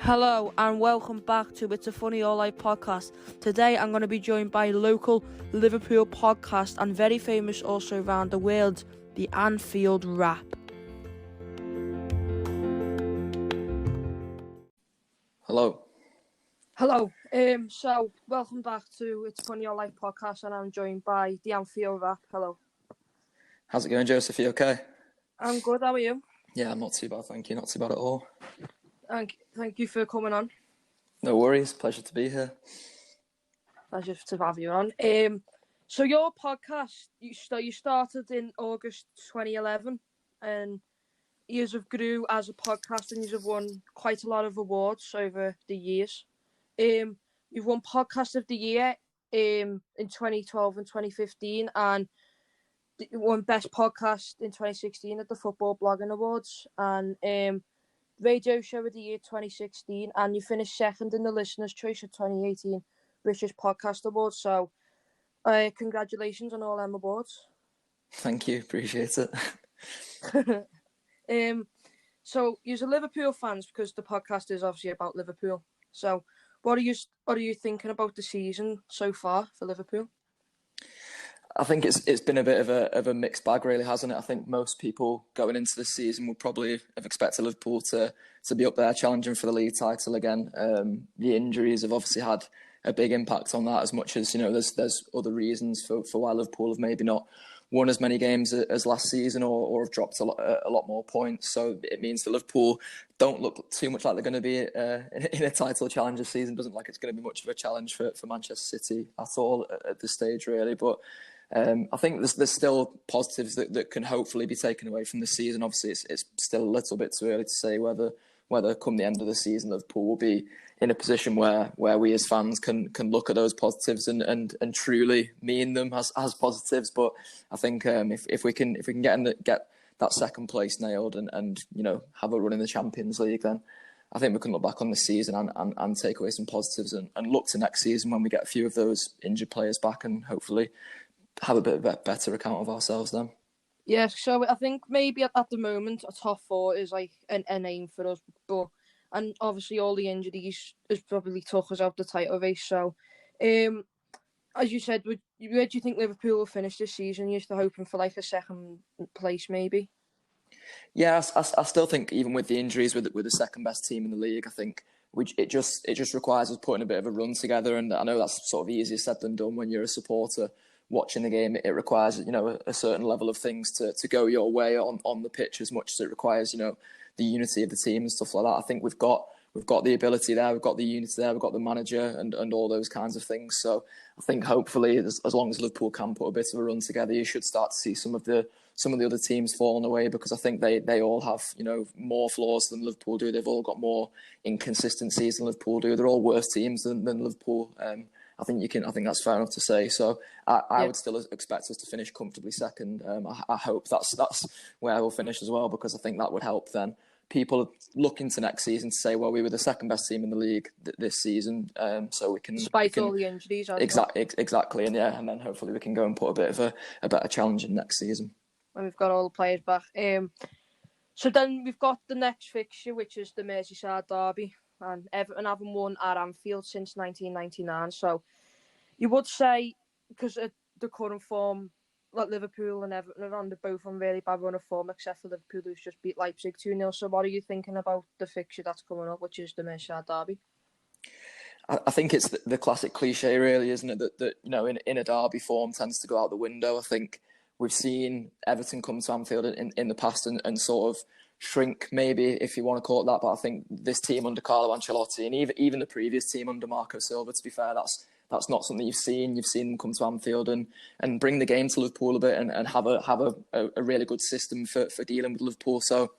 Hello and welcome back to It's a Funny All Life podcast. Today I'm going to be joined by local Liverpool podcast and very famous also around the world, the Anfield Wrap. Hello. So welcome back to It's a Funny All Life podcast and I'm joined by the Anfield Wrap. Hello. How's it going, Joseph? You okay? I'm good, how are you? Yeah, I'm not too bad, thank you. Not too bad at all. Thank you for coming on. No worries. Pleasure to be here. Pleasure to have you on. So your podcast, you started in August 2011 and you have grew as a podcast and you have won quite a lot of awards over the years. You've won Podcast of the Year in 2012 and 2015 and you won Best Podcast in 2016 at the Football Blogging Awards and Radio Show of the Year 2016 and you finished second in the Listener's Choice of 2018 British Podcast Awards. So congratulations on all them awards. Thank you. Appreciate it. So you're Liverpool fans because the podcast is obviously about Liverpool. So what are you thinking about the season so far for Liverpool? I think it's been a bit of a mixed bag, really, hasn't it? I think most people going into the season would probably have expected Liverpool to be up there challenging for the league title again. The injuries have obviously had a big impact on that, as much as, you know, there's other reasons for why Liverpool have maybe not won as many games as last season or have dropped a lot more points. So it means that Liverpool don't look too much like they're going to be in a title challenge this season. Doesn't like it's going to be much of a challenge for Manchester City at all at this stage, really. But I think there's still positives that can hopefully be taken away from the season. Obviously, it's still a little bit too early to say whether come the end of the season Liverpool will be in a position where we as fans can look at those positives and truly mean them as positives. But I think if we can get that second place nailed and you know have a run in the Champions League, then I think we can look back on this season and take away some positives and look to next season when we get a few of those injured players back and hopefully have a bit of a better account of ourselves then. Yeah, so I think maybe at the moment a top four is like an aim for us, and obviously all the injuries has probably took us out the title race. So, as you said, where do you think Liverpool will finish this season? You're still hoping for like a second place, maybe? Yeah, I still think even with the injuries, with the second best team in the league, I think it just requires us putting a bit of a run together. And I know that's sort of easier said than done when you're a supporter watching the game. It requires, you know, a certain level of things to go your way on the pitch as much as it requires, you know, the unity of the team and stuff like that. I think we've got the ability there, we've got the unity there, we've got the manager and all those kinds of things. So I think hopefully as long as Liverpool can put a bit of a run together, you should start to see some of the other teams falling away, because I think they all have, you know, more flaws than Liverpool do. They've all got more inconsistencies than Liverpool do. They're all worse teams than Liverpool. I think that's fair enough to say. So I would still expect us to finish comfortably second. I hope that's where we'll finish as well, because I think that would help then people looking to next season to say, well, we were the second best team in the league this season, so we can despite all the injuries. Exactly, and then hopefully we can go and put a bit of a better challenge in next season when we've got all the players back. So then we've got the next fixture, which is the Merseyside derby. And Everton haven't won at Anfield since 1999. So you would say, because of the current form, like Liverpool and Everton are both on really bad run of form, except for Liverpool, who's just beat Leipzig 2-0. So what are you thinking about the fixture that's coming up, which is the Merseyside derby? I think it's the classic cliche, really, isn't it? That you know, in a derby, form tends to go out the window. I think we've seen Everton come to Anfield in the past and sort of shrink, maybe, if you want to call it that. But I think this team under Carlo Ancelotti and even the previous team under Marco Silva, to be fair, that's not something you've seen. You've seen them come to Anfield and bring the game to Liverpool a bit and have a really good system for dealing with Liverpool. So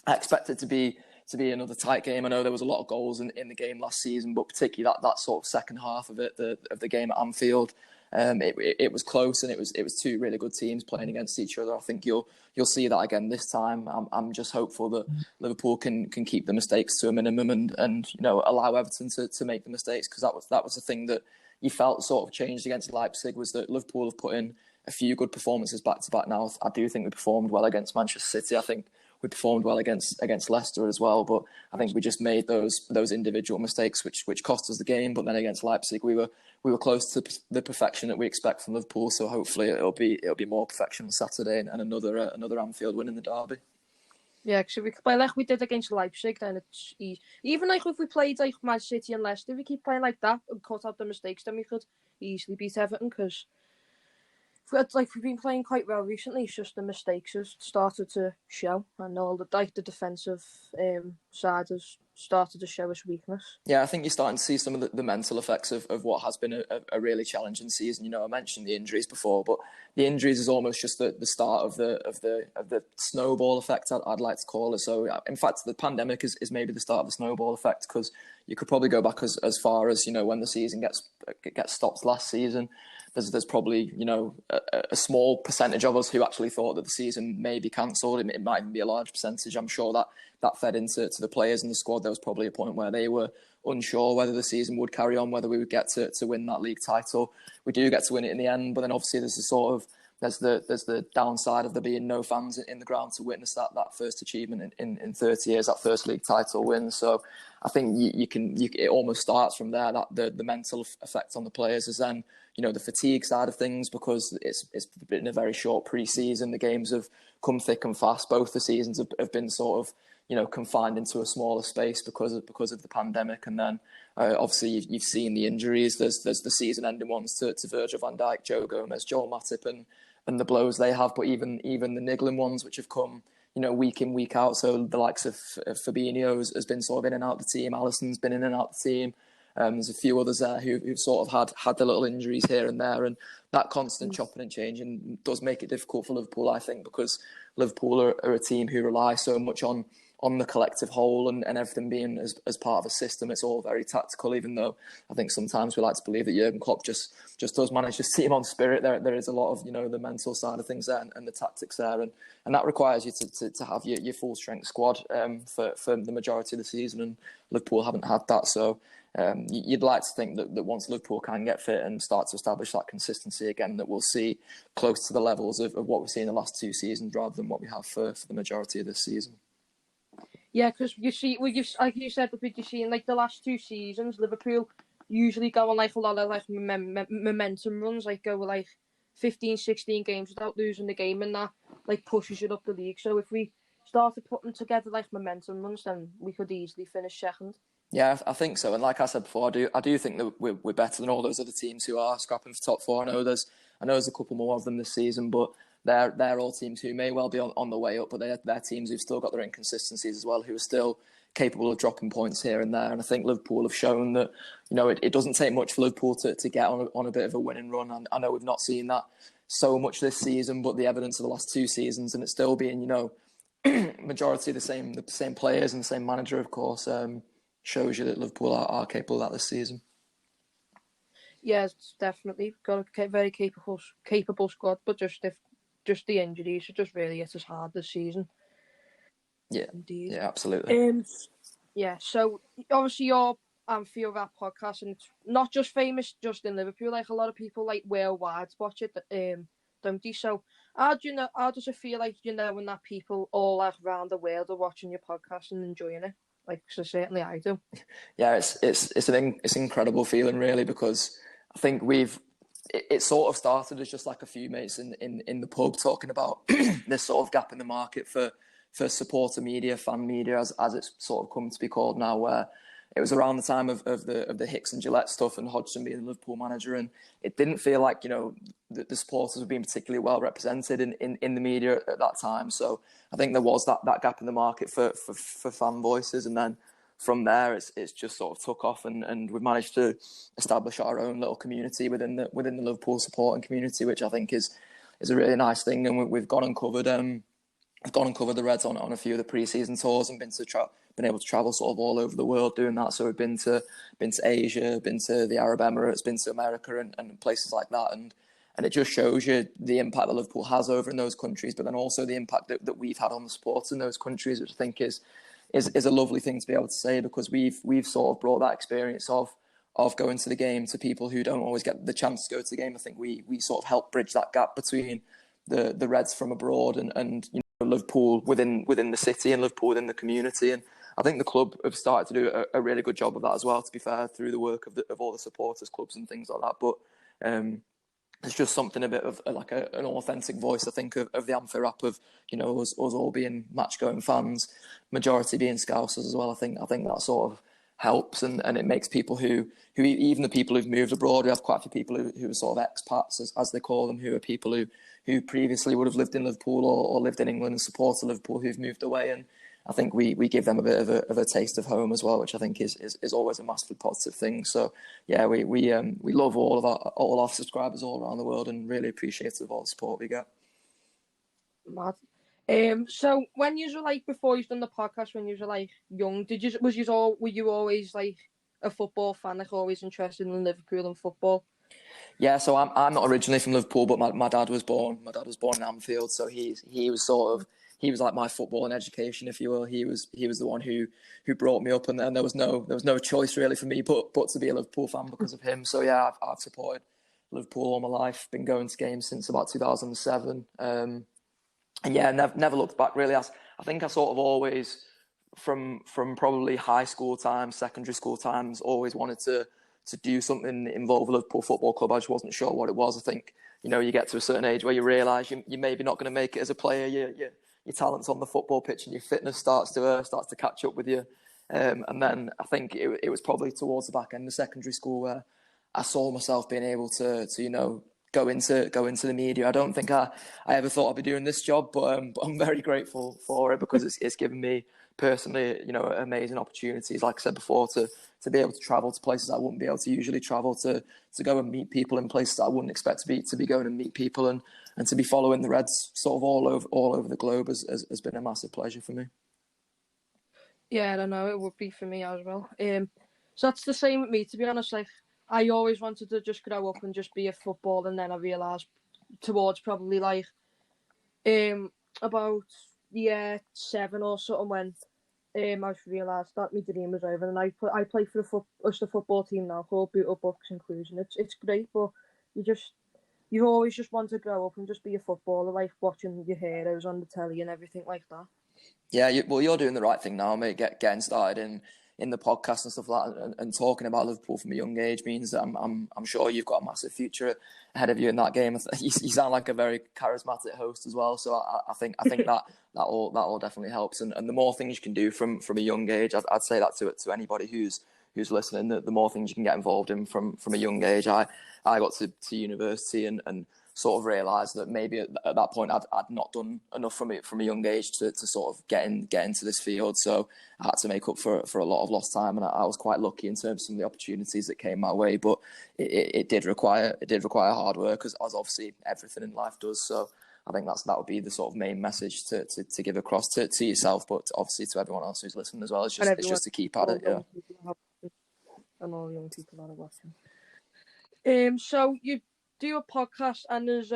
I expect it to be another tight game. I know there was a lot of goals in the game last season, but particularly that sort of second half of it, of the game at Anfield. It was close, and it was two really good teams playing against each other. I think you'll see that again this time. I'm just hopeful that Liverpool can keep the mistakes to a minimum and you know, allow Everton to make the mistakes, because that was the thing that you felt sort of changed against Leipzig, was that Liverpool have put in a few good performances back to back now. I do think we performed well against Manchester City. I think we performed well against Leicester as well. But I think we just made those individual mistakes which cost us the game. But then against Leipzig, we were close to the perfection that we expect from Liverpool. So hopefully it'll be more perfection on Saturday and another Anfield win in the derby. Yeah, because if we play like we did against Leipzig, then it's easy. Even like if we played like Man City and Leicester, if we keep playing like that and cut out the mistakes, then we could easily beat Everton. Because we've been playing quite well recently, it's just the mistakes have started to show, and all the defensive side has started to show its weakness. Yeah, I think you're starting to see some of the mental effects of what has been a really challenging season. I mentioned the injuries before, but the injuries is almost just the start of the snowball effect, I'd like to call it. So, in fact, the pandemic is maybe the start of the snowball effect, because you could probably go back as far as when the season gets stopped last season. There's probably a small percentage of us who actually thought that the season may be cancelled. It might even be a large percentage. I'm sure that fed into the players and the squad. There was probably a point where they were unsure whether the season would carry on, whether we would get to win that league title. We do get to win it in the end, but then obviously there's the downside of there being no fans in the ground to witness that first achievement in 30 years, that first league title win. So I think it almost starts from there, that the mental effect on the players is then the fatigue side of things, because it's been a very short pre-season. The games have come thick and fast. Both the seasons have been sort of confined into a smaller space because of the pandemic. And then obviously you've seen the injuries. There's the season-ending ones to Virgil van Dijk, Joe Gomez, Joel Matip, and the blows they have. But even the niggling ones which have come week in, week out. So the likes of Fabinho has been sort of in and out of the team. Alisson's been in and out of the team. There's a few others there who've sort of had the little injuries here and there, and that constant chopping and changing does make it difficult for Liverpool, I think, because Liverpool are a team who rely so much on the collective whole and everything being as part of a system. It's all very tactical, even though I think sometimes we like to believe that Jurgen Klopp just does manage to see him on spirit. There is a lot of the mental side of things there and the tactics there, and that requires you to have your full strength squad for the majority of the season, and Liverpool haven't had that. So you'd like to think that once Liverpool can get fit and start to establish that consistency again, that we'll see close to the levels of what we've seen in the last two seasons rather than what we have for the majority of this season. Yeah, because you see, like you said, you see in like the last two seasons, Liverpool usually go on like a lot of like momentum runs, like go like 15, 16 games without losing the game, and that like pushes you up the league. So if we started putting together like momentum runs, then we could easily finish second. Yeah, I think so. And like I said before, I do think that we're better than all those other teams who are scrapping for top four. I know there's a couple more of them this season, but they're all teams who may well be on the way up, but they're teams who've still got their inconsistencies as well, who are still capable of dropping points here and there. And I think Liverpool have shown that it doesn't take much for Liverpool to get on a bit of a winning run. And I know we've not seen that so much this season, but the evidence of the last two seasons, and it's still being majority of the same players and the same manager, of course, shows you that Liverpool are capable of that this season. Yeah, it's definitely got a very capable squad, but just the injuries have just really hit us hard this season. Yeah, indeed. Yeah, absolutely. Yeah, so obviously your Anfield Wrap podcast, and it's not just famous just in Liverpool. Like a lot of people like worldwide watch it, don't they? So how does it feel like when that people all around the world are watching your podcast and enjoying it? Like, so certainly I do. Yeah, it's an incredible feeling, really, because I think it sort of started as just like a few mates in the pub talking about this sort of gap in the market for supporter media, fan media, as it's sort of come to be called now, where it was around the time of the Hicks and Gillette stuff and Hodgson being the Liverpool manager, and it didn't feel like the supporters were being particularly well represented in the media at that time. So I think there was that gap in the market for fan voices, and then from there it's just sort of took off, and we've managed to establish our own little community within the Liverpool supporting community, which I think is a really nice thing. And we've gone and covered the Reds on a few of the pre-season tours, and been able to travel sort of all over the world doing that. So we've been to Asia, been to the Arab Emirates, been to America and places like that. And it just shows you the impact that Liverpool has over in those countries, but then also the impact that we've had on the sports in those countries, which I think is a lovely thing to be able to say, because we've sort of brought that experience of going to the game to people who don't always get the chance to go to the game. I think we sort of help bridge that gap between the Reds from abroad and Liverpool within the city and Liverpool within the community. And I think the club have started to do a really good job of that as well, to be fair, through the work of all the supporters clubs and things like that. But it's just something a bit of like an authentic voice, I think, of the Anfield Wrap, of, you know, us all being match-going fans, majority being Scousers as well. I think that sort of helps, and it makes people who even the people who've moved abroad, we have quite a few people who are sort of expats, as they call them, who are people who previously would have lived in Liverpool or lived in England and supported Liverpool, who've moved away. And I think we give them a bit of a taste of home as well, which I think is always a massively positive thing. So yeah, we love all our subscribers all around the world, and really appreciative of all the support we get. Mad. So when you were like, before you've done the podcast, when you were like young, were you always like a football fan, like always interested in Liverpool and football? Yeah, so I'm not originally from Liverpool, but my dad was born. My dad was born in Anfield, so he was like my football and education, if you will. He was the one who brought me up, and there was no choice really for me but to be a Liverpool fan because of him. So yeah, I've supported Liverpool all my life. Been going to games since about 2007. And yeah, never looked back really. I think I sort of always, from probably high school times, secondary school times, always wanted to do something involved with Liverpool Football Club. I just wasn't sure what it was. I think, you know, you get to a certain age where you realise you're maybe not going to make it as a player. Your talent's on the football pitch and your fitness starts to catch up with you. And then I think it was probably towards the back end of secondary school where I saw myself being able to you know, go into the media. I don't think I ever thought I'd be doing this job, but I'm very grateful for it, because it's given me personally, you know, amazing opportunities, like I said before, to be able to travel to places I wouldn't be able to usually travel to go and meet people in places I wouldn't expect to be going and meet people, and to be following the Reds sort of all over the globe has been a massive pleasure for me. Yeah, I don't know, it would be for me as well. So that's the same with me, to be honest. Like, I always wanted to just grow up and just be a footballer, and then I realised towards probably like about year 7 or something, when I realised that my dream was over, and I play for the football team now called Boot Up Bucks Inclusion. It's great, but you always just want to grow up and just be a footballer, like watching your heroes on the telly and everything like that. Yeah, you're doing the right thing now, mate. Getting started in the podcast and stuff like that, and talking about Liverpool from a young age means that I'm sure you've got a massive future ahead of you in that game. You sound like a very charismatic host as well, so I think that all definitely helps. And the more things you can do from a young age, I'd say that to anybody who's listening, that the more things you can get involved in from a young age. I got to university and sort of realised that maybe at that point I'd not done enough from a young age to sort of get into this field. So I had to make up for a lot of lost time, and I was quite lucky in terms of some of the opportunities that came my way. But it did require hard work, as obviously everything in life does. So I think that would be the sort of main message to give across to yourself, but obviously to everyone else who's listening as well. It's just to keep at it. Yeah. And all young people that are watching. So you do a podcast, and there's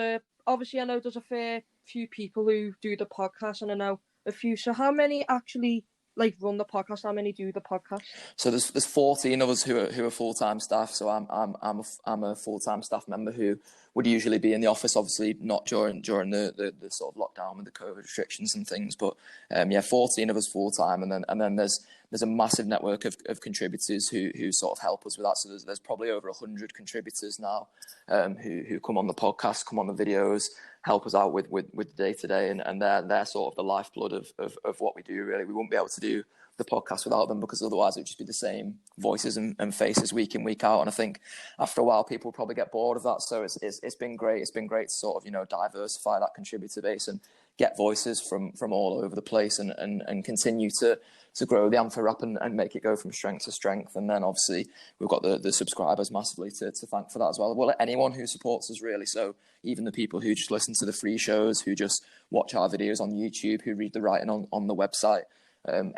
obviously I know there's a fair few people who do the podcast, and I know a few. So how many actually like run the podcast? How many do the podcast? So there's 14 of us who are full-time staff. So I'm a full-time staff member who would usually be in the office, obviously not during the sort of lockdown with the COVID restrictions and things. But 14 of us full-time, and then there's a massive network of contributors who sort of help us with that. So there's probably over 100 contributors now who come on the podcast, come on the videos, help us out with the day-to-day, and they're sort of the lifeblood of what we do, really. We wouldn't be able to do the podcast without them, because otherwise it would just be the same voices and faces week in, week out. And I think after a while people probably get bored of that. So it's been great. It's been great to sort of, you know, diversify that contributor base and get voices from all over the place, and continue to grow the Anfield Wrap and make it go from strength to strength. And then obviously we've got the subscribers massively to thank for that as well. Well, anyone who supports us, really. So even the people who just listen to the free shows, who just watch our videos on YouTube, who read the writing on the website,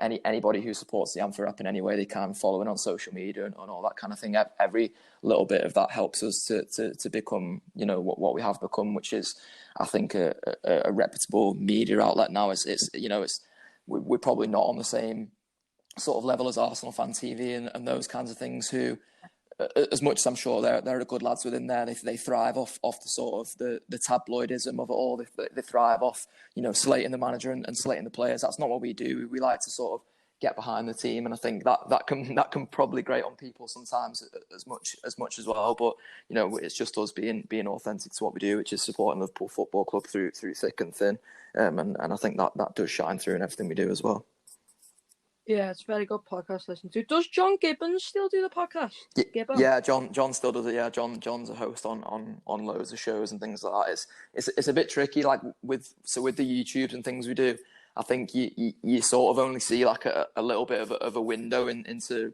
anybody who supports the Anfield Wrap in any way they can, following on social media and all that kind of thing. Every little bit of that helps us to become, you know, what we have become, which is, I think, a reputable media outlet now. We're probably not on the same sort of level as Arsenal Fan TV and those kinds of things, who as much as I'm sure there are good lads within there, they thrive off the sort of the tabloidism of it all. They thrive off, slating the manager and slating the players. That's not what we do. We like to sort of get behind the team, and I think that can probably grate on people sometimes as much as well. But it's just us being authentic to what we do, which is supporting Liverpool Football Club through thick and thin, and I think that does shine through in everything we do as well. Yeah, it's a very good podcast to listen to. Does John Gibbons still do the podcast? Yeah, John still does it. Yeah, John's a host on loads of shows and things like that. It's a bit tricky, like with the YouTubes and things we do. I think you sort of only see like a little bit of a window into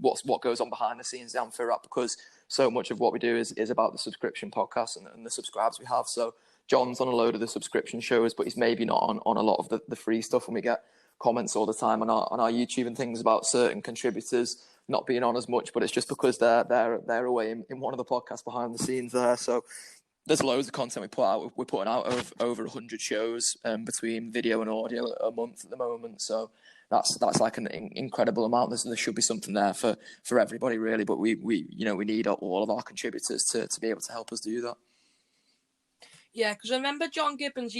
what goes on behind the scenes down Anfield Wrap, because so much of what we do is about the subscription podcast and the subscribers we have. So John's on a load of the subscription shows, but he's maybe not on a lot of the free stuff, and we get comments all the time on our YouTube and things about certain contributors not being on as much, but it's just because they're away in one of the podcasts behind the scenes there. So there's loads of content we put out. We're putting out over 100 shows between video and audio a month at the moment. So that's like an incredible amount. There should be something there for everybody really, but we need all of our contributors to be able to help us do that. Yeah, because I remember John Gibbons.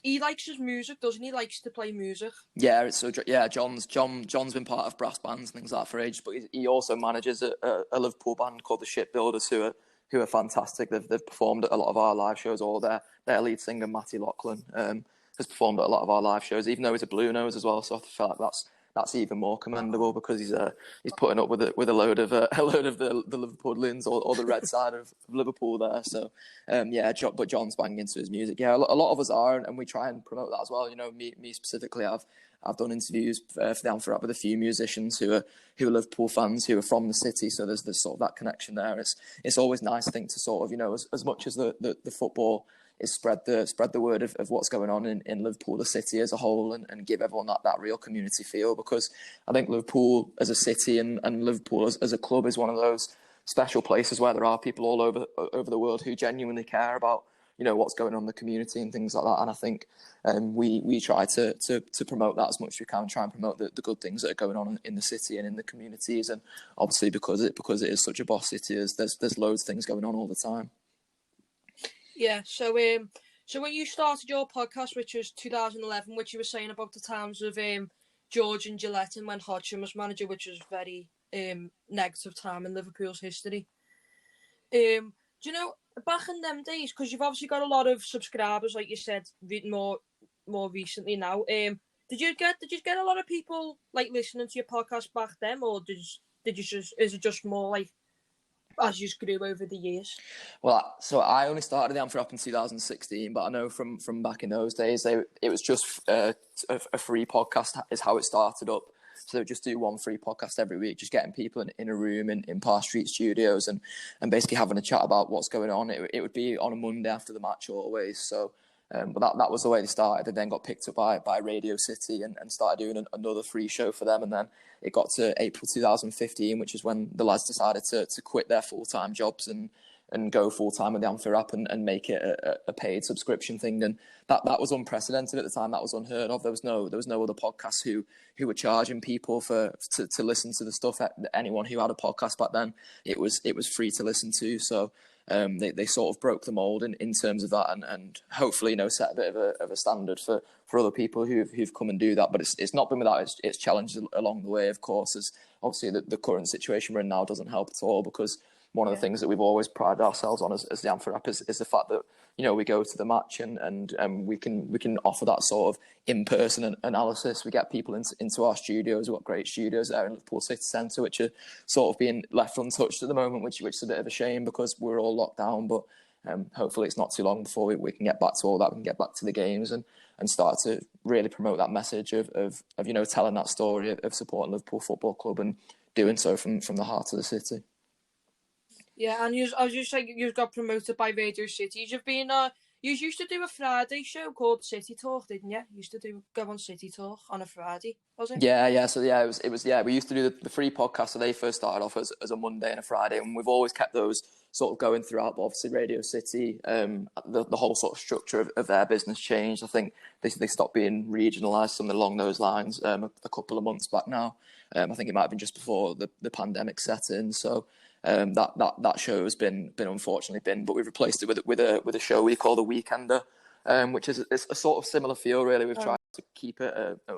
He likes his music, doesn't he? He likes to play music. Yeah, John's been part of brass bands and things like that for ages, but he also manages a Liverpool band called the Shipbuilders, who are fantastic. They've performed at a lot of our live shows. Or their lead singer Matty Lachlan has performed at a lot of our live shows, even though he's a blue nose as well. So I feel like that's even more commendable, because he's putting up with a load of the Liverpoodlians or the red side of Liverpool there. So but John's banging into his music. Yeah, a lot of us are, and we try and promote that as well. Me specifically, I've done interviews for the Anfield Wrap with a few musicians who are Liverpool fans, who are from the city. So there's sort of that connection there. It's always nice, I think, to sort of as much as the football is spread the word of what's going on in Liverpool, the city as a whole, and give everyone that real community feel, because I think Liverpool as a city and Liverpool as a club is one of those special places where there are people all over the world who genuinely care about what's going on in the community and things like that. And I think we try to promote that as much as we can, try and promote the good things that are going on in the city and in the communities. And obviously because it is such a boss city, there's loads of things going on all the time. Yeah, so when you started your podcast, which was 2011, which you were saying about the times of George and Gillette and when Hodgson was manager, which was very negative time in Liverpool's history. Do you know, back in them days, because you've obviously got a lot of subscribers, like you said, more recently now. Did you get a lot of people like listening to your podcast back then, or is it just more like as you grew over the years? Well, so I only started the Anfield Wrap in 2016, but I know from back in those days, it was just a free podcast is how it started up. So they would just do one free podcast every week, just getting people in a room in Park Street Studios and basically having a chat about what's going on. It would be on a Monday after the match always. So, but that was the way they started. They then got picked up by Radio City and started doing another free show for them. And then it got to April 2015, which is when the lads decided to quit their full-time jobs and go full-time with the Anfield Wrap and make it a paid subscription thing. And that was unprecedented at the time. That was unheard of. There was no other podcasts who were charging people to listen to the stuff. Anyone who had a podcast back then, it was free to listen to. So they sort of broke the mold in terms of that, and hopefully set a bit of a standard for other people who've come and do that. But it's not been without its challenges along the way, of course, as obviously the current situation we're in now doesn't help at all, because one of the things that we've always prided ourselves on as the Anfield Wrap is the fact that we go to the match and we can offer that sort of in-person analysis. We get people into our studios. We've got great studios there in Liverpool City Centre, which are sort of being left untouched at the moment, which is a bit of a shame because we're all locked down. But hopefully it's not too long before we can get back to all that. We can get back to the games and start to really promote that message of telling that story of supporting Liverpool Football Club and doing so from the heart of the city. Yeah, and I was just saying, you got promoted by Radio City. You used to do a Friday show called City Talk, didn't you? You used to go on City Talk on a Friday, was it? Yeah. So yeah, it was. Yeah, we used to do the free podcast. So they first started off as a Monday and a Friday, and we've always kept those sort of going throughout. But obviously, Radio City, the whole sort of structure of their business changed. I think they stopped being regionalised, something along those lines, a couple of months back now. I think it might have been just before the pandemic set in. So that show has been unfortunately, but we've replaced it with a show we call The Weekender, which is a sort of similar feel. Really, we've tried to keep it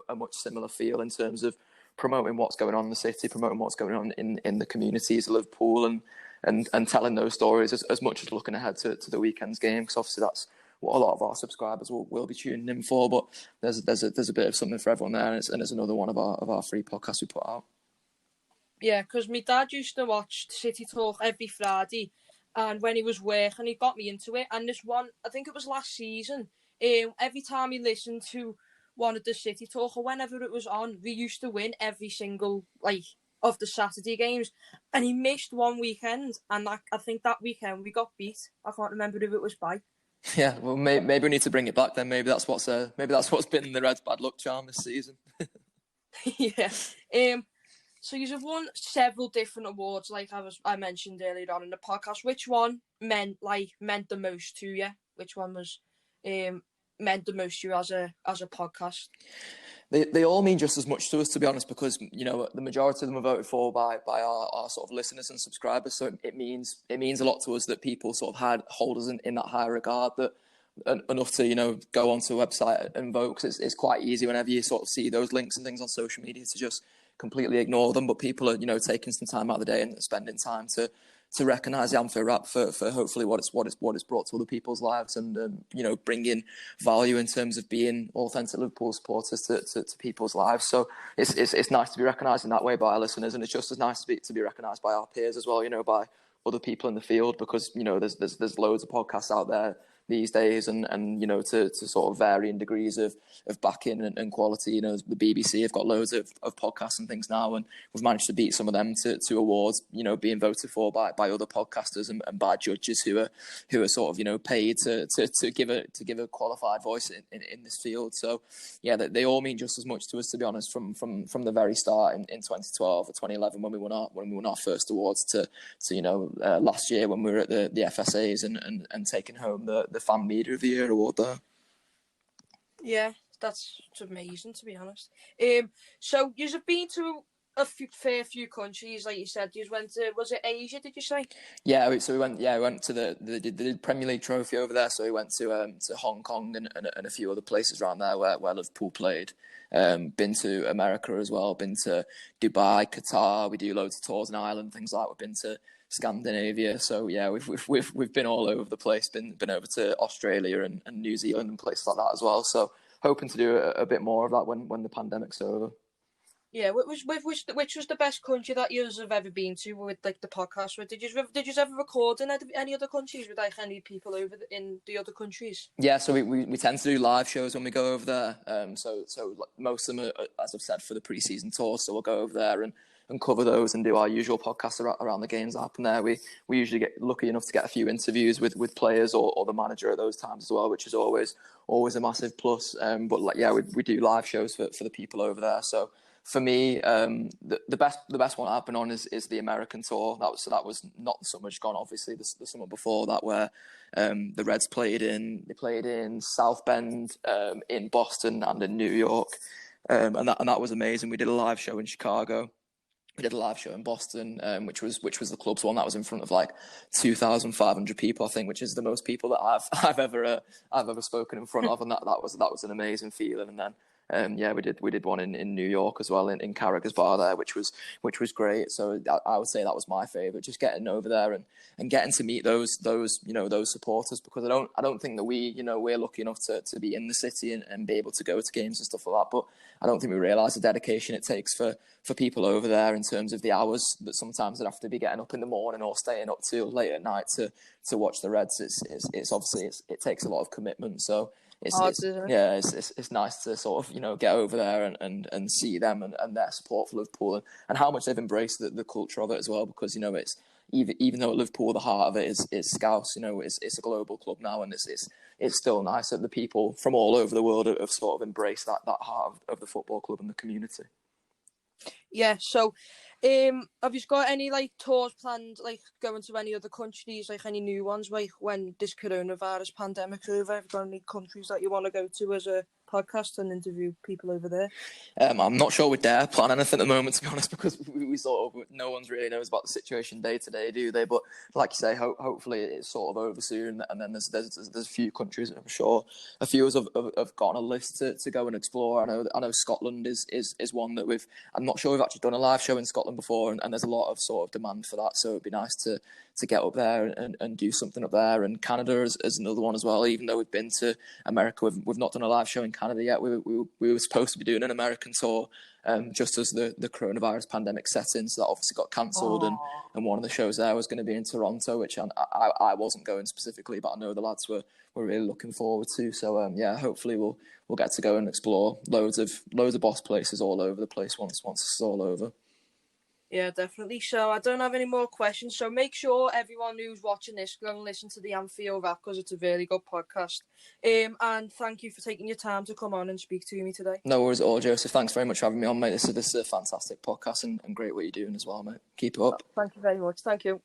a much similar feel in terms of promoting what's going on in the city, promoting what's going on in the communities of Liverpool, and telling those stories as much as looking ahead to the weekend's game, because obviously that's what a lot of our subscribers will be tuning in for. But there's a bit of something for everyone there, and it's another one of our free podcasts we put out. Yeah, because my dad used to watch City Talk every Friday, and when he was working, he got me into it. And this one, I think it was last season, every time he listened to one of the City Talk or whenever it was on, we used to win every single of the Saturday games. And he missed one weekend, and I think that weekend we got beat. I can't remember who it was by. Yeah, well, maybe we need to bring it back then. Maybe that's what's been the Reds' bad luck charm this season. Yeah. So you've won several different awards, like I mentioned earlier on in the podcast. Which one meant the most to you? Which one was meant the most to you as a podcast? They all mean just as much to us, to be honest, because the majority of them are voted for by our sort of listeners and subscribers. So it means a lot to us that people sort of hold us in that high regard, that enough to go onto a website and vote. Because it's quite easy whenever you sort of see those links and things on social media to just completely ignore them. But people are taking some time out of the day and spending time to recognise the Anfield Wrap for hopefully what it's brought to other people's lives, and bringing value in terms of being authentic Liverpool supporters to people's lives. So it's nice to be recognised in that way by our listeners, and it's just as nice to be recognised by our peers as well, by other people in the field, because there's loads of podcasts out there these days, and to sort of varying degrees of backing and quality. The BBC have got loads of podcasts and things now, and we've managed to beat some of them to awards, being voted for by other podcasters and by judges who are sort of paid to give a qualified voice in this field. So yeah, they all mean just as much to us, to be honest, from the very start in 2012 or 2011 when we won our first awards to last year when we were at the FSAs and taking home the Fan Media of the Year award there. Yeah, that's amazing, to be honest. So you've been to a fair few countries, like you said. You went to, was it Asia, did you say? Yeah, we went to the Premier League trophy over there. So we went to Hong Kong and a few other places around there where Liverpool played. Been to America as well. Been to Dubai, Qatar. We do loads of tours in Ireland, things like that. We've been to Scandinavia. So yeah, we've been all over the place. Been over to Australia and New Zealand and places like that as well. So hoping to do a bit more of that when the pandemic's over. Yeah, which was the best country that you have ever been to with the podcast? Did you ever record in any other countries with any people over in the other countries? Yeah, so we tend to do live shows when we go over there. So most of them are, as I've said, for the pre-season tour. So we'll go over there and cover those and do our usual podcasts around the games that happen there. We usually get lucky enough to get a few interviews with players or the manager at those times as well, which is always a massive plus. But we do live shows for the people over there. So for me, the best one I've been on is the American tour. That was not the summer just gone, obviously the summer before that, where the Reds played in South Bend, in Boston, and in New York, and that was amazing. We did a live show in Chicago. We did a live show in Boston, which was the club's one. That was in front of 2,500 people, I think, which is the most people that I've ever spoken in front of, and that was an amazing feeling. And then we did one in New York as well, in Carragher's Bar there, which was great. So I would say that was my favourite, just getting over there and getting to meet those supporters, because I don't think that we're lucky enough to be in the city and be able to go to games and stuff like that. But I don't think we realise the dedication it takes for people over there, in terms of the hours that sometimes they'd have to be getting up in the morning or staying up till late at night to watch the Reds. It's obviously it takes a lot of commitment. So it's nice to sort of get over there and see them and their support for Liverpool and how much they've embraced the culture of it as well, because even though at Liverpool the heart of it is Scouse, it's a global club now, and it's still nice that the people from all over the world have sort of embraced that heart of the football club and the community. Yeah, so have you got any tours planned, going to any other countries, any new ones, when this coronavirus pandemic's over? Have you got any countries that you want to go to as a podcast and interview people over there? I'm not sure we dare plan anything at the moment, to be honest, because we sort of, no one's really knows about the situation day to day, do they? But like you say, hopefully it's sort of over soon. And then there's a few countries, I'm sure a few of us have got on a list to go and explore. I know Scotland is one that I'm not sure we've actually done a live show in Scotland before, and there's a lot of sort of demand for that. So it'd be nice to get up there and do something up there. And Canada is another one as well. Even though we've been to America, we've not done a live show in Canada yet. We were supposed to be doing an American tour just as the coronavirus pandemic set in, so that obviously got cancelled. And one of the shows there was going to be in Toronto, which I wasn't going specifically, but I know the lads were really looking forward to. So yeah, hopefully we'll get to go and explore loads of boss places all over the place once this is all over. Yeah, definitely. So I don't have any more questions. So make sure everyone who's watching this go and listen to the Anfield Wrap, because it's a really good podcast. And thank you for taking your time to come on and speak to me today. No worries at all, Joseph. Thanks very much for having me on, mate. This is a fantastic podcast and great what you're doing as well, mate. Keep it up. Thank you very much. Thank you.